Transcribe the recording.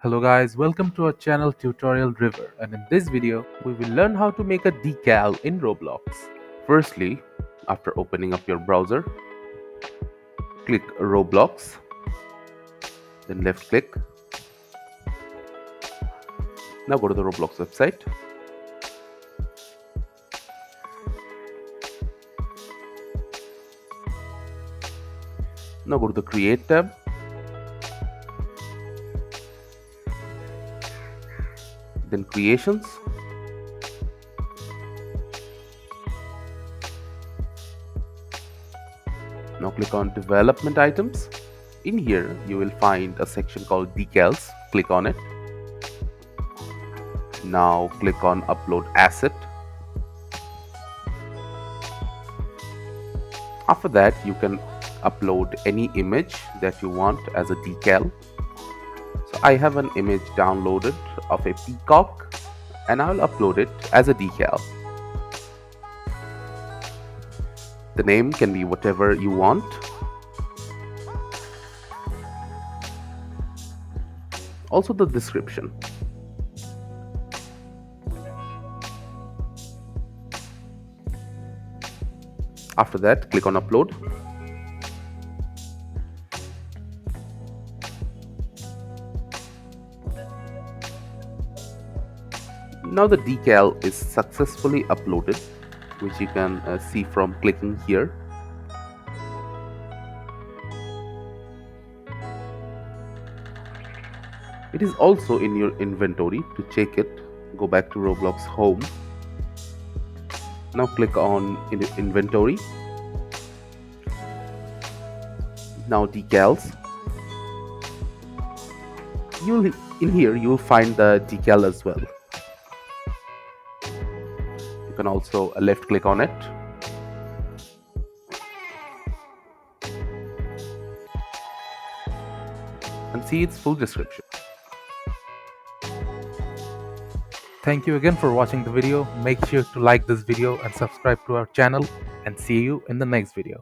Hello guys, welcome to our channel Tutorial River, and in this video we will learn how to make a decal in Roblox. Firstly, after opening up your browser, click Roblox, then left click. Now go to the Roblox website. Now go to the Create tab. Then Creations. Now click on Development Items. In here, you will find a section called Decals. Click on it. Now click on Upload Asset. After that, you can upload any image that you want as a decal. So I have an image downloaded of a peacock and I'll upload it as a decal. The name can be whatever you want. Also the description. After that, click on Upload. Now the decal is successfully uploaded, which you can see from clicking here. It is also in your inventory. To check it, go back to Roblox Home. Now click on Inventory. Now Decals. In here you'll find the decal as well. You can also left click on it. And see its full description. Thank you again for watching the video. Make sure to like this video and subscribe to our channel, and see you in the next video.